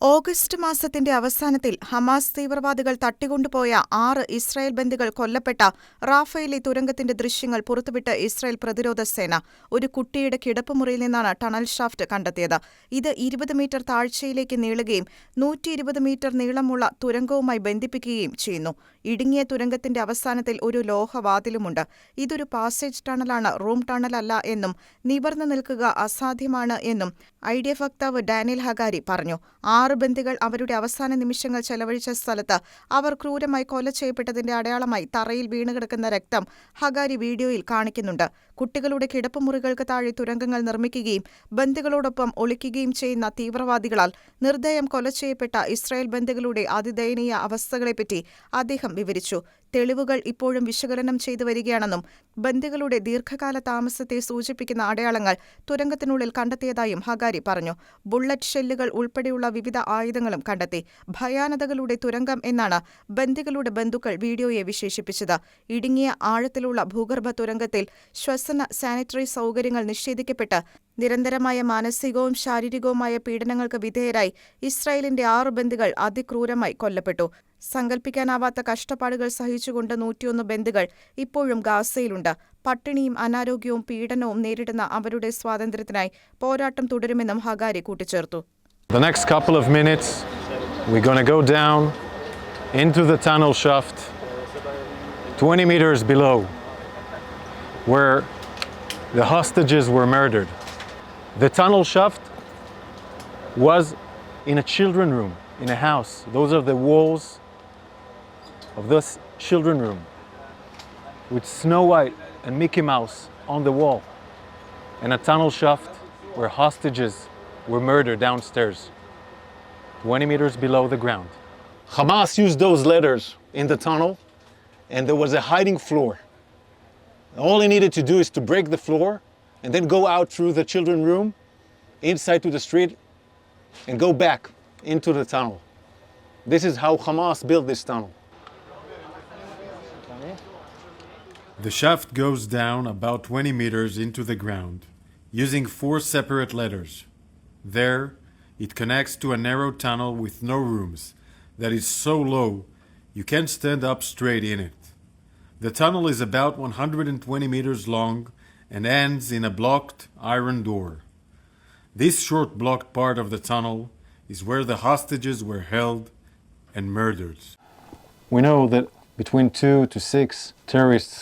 August മാസത്തിന്റെ അവസാനത്തിൽ Hamas തീവ്രവാദികൾ തട്ടിക്കൊണ്ടുപോയ 6 ഇസ്രായേൽ ബന്ദികൾ കൊല്ലപ്പെട്ട റാഫയിലെ തുരങ്കത്തിന്റെ ദൃശ്യങ്ങൾ പുറത്തുവിട്ട് ഇസ്രായേൽ പ്രതിരോധ സേന. ഒരു കുട്ടിയുടെ കിടപ്പുമുറിയിൽ നിന്നാണ് ടണൽ ഷാഫ്റ്റ് കണ്ടെത്തിയത്. ഇത് 20 മീറ്റർ താഴ്ചയിലേക്ക് നീളുകയും 120 മീറ്റർ നീളമുള്ള തുരങ്കവുമായി ബന്ധിപ്പിക്കുകയും ചെയ്യുന്നു. ഇടുങ്ങിയ തുരങ്കത്തിന്റെ അവസാനത്തിൽ ഒരു ലോഹവാതിലുമുണ്ട്. ഇതൊരു പാസേജ് ടണലാണ്, റൂം ടണലല്ല എന്നും നിവർന്നു നിൽക്കുക അസാധ്യമാണ് എന്നും IDF വക്താവ് ഡാനിയൽ ഹഗാരി പറഞ്ഞു. 6 ബന്ദികൾ അവരുടെ അവസാന നിമിഷങ്ങൾ ചെലവഴിച്ച സ്ഥലത്ത് അവർ ക്രൂരമായി കൊല ചെയ്യപ്പെട്ടതിന്റെ അടയാളമായി തറയിൽ വീണുകിടക്കുന്ന രക്തം ഹഗാരി വീഡിയോയിൽ കാണിക്കുന്നുണ്ട്. കുട്ടികളുടെ കിടപ്പുമുറികൾക്ക് താഴെ തുരങ്കങ്ങൾ നിർമ്മിക്കുകയും ബന്ദികളോടൊപ്പം ഒളിക്കുകയും ചെയ്യുന്ന തീവ്രവാദികളാൽ നിർദ്ദയം കൊല ചെയ്യപ്പെട്ട ഇസ്രായേൽ ബന്ദികളുടെ അതിദയനീയ അവസ്ഥകളെപ്പറ്റി അദ്ദേഹം വിവരിച്ചു. തെളിവുകൾ ഇപ്പോഴും വിശകലനം ചെയ്തു വരികയാണെന്നും ബന്ദികളുടെ ദീർഘകാല താമസത്തെ സൂചിപ്പിക്കുന്ന അടയാളങ്ങൾ തുരങ്കത്തിനുള്ളിൽ കണ്ടെത്തിയതായും ഹഗാരി പറഞ്ഞു. ബുള്ളറ്റ് ഷെല്ലുകൾ ഉൾപ്പെടെയുള്ള വിവിധ ആയുധങ്ങളും കണ്ടെത്തി. ഭയാനതകളുടെ തുരങ്കം എന്നാണ് ബന്ദികളുടെ ബന്ധുക്കൾ വീഡിയോയെ വിശേഷിപ്പിച്ചത്. ഇടുങ്ങിയ ആഴത്തിലുള്ള ഭൂഗർഭ തുരങ്കത്തിൽ ശ്വസന സാനിറ്ററി സൗകര്യങ്ങൾ നിഷേധിക്കപ്പെട്ട് നിരന്തരമായ മാനസികവും ശാരീരികവുമായ പീഡനങ്ങൾക്ക് വിധേയരായി ഇസ്രായേലിന്റെ 6 ബന്ദികൾ അതിക്രൂരമായി കൊല്ലപ്പെട്ടു. സങ്കൽപ്പിക്കാനാവാത്ത കഷ്ടപ്പാടുകൾ സഹിച്ചുകൊണ്ട് 101 ബന്ദികൾ ഇപ്പോഴും ഗാസയിലുണ്ട്. പട്ടിണിയും അനാരോഗ്യവും പീഡനവും നേരിടുന്ന അവരുടെ സ്വാതന്ത്ര്യത്തിനായി പോരാട്ടം തുടരുമെന്നും ഹഗാരി കൂട്ടിച്ചേർത്തു. The next couple of minutes, we're going to go down into the tunnel shaft 20 meters below where the hostages were murdered. The tunnel shaft was in a children room, in a house. Those are the walls of this children room with Snow White and Mickey Mouse on the wall, and a tunnel shaft where hostages were murdered downstairs, 20 meters below the ground. Hamas used those letters in the tunnel, and there was a hiding floor. All he needed to do is to break the floor and then go out through the children room, inside to the street, and go back into the tunnel. This is how Hamas built this tunnel. The shaft goes down about 20 meters into the ground, using 4 separate letters. There, it connects to a narrow tunnel with no rooms that is so low you can't stand up straight in it. The tunnel is about 120 meters long and ends in a blocked iron door. This short blocked part of the tunnel is where the hostages were held and murdered. We know that between 2 to 6 terrorists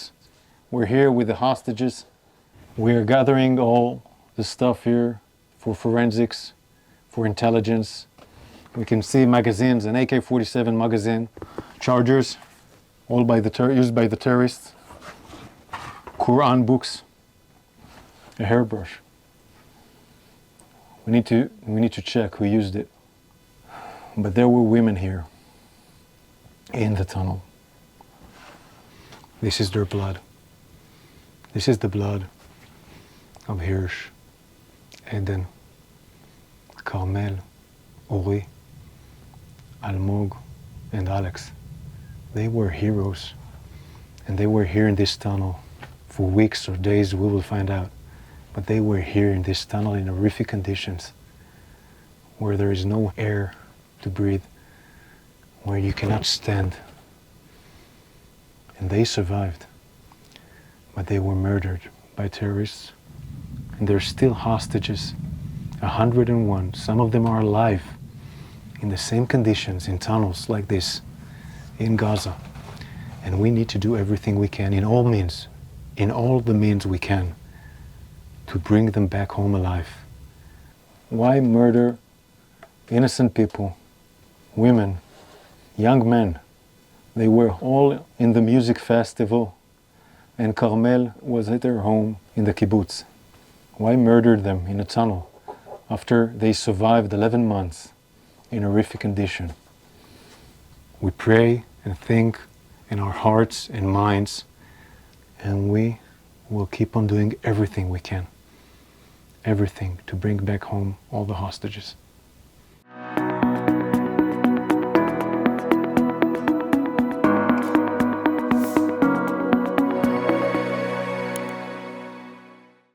were here with the hostages. We are gathering all the stuff here for forensics, for intelligence. We can see magazines, an AK-47 magazine, chargers, all used by the terrorists, Quran books, a hairbrush. We need to check who used it. But there were women here in the tunnel. This is their blood. This is the blood of Hirsch, Eden, Carmel, Uri, Almog, and Alex. They were heroes, and they were here in this tunnel for weeks or days, we will find out. But they were here in this tunnel in horrific conditions, where there is no air to breathe, where you cannot stand. And they survived, but they were murdered by terrorists, and they're still hostages, 101. Some of them are alive in the same conditions in tunnels like this in Gaza. And we need to do everything we can in all the means we can to bring them back home alive. Why murder innocent people, women, young men? They were all in the music festival, and Carmel was at their home in the kibbutz. Why murder them in a tunnel after they survived 11 months in horrific condition? We pray and think in our hearts and minds, and we will keep on doing everything we can, everything to bring back home all the hostages.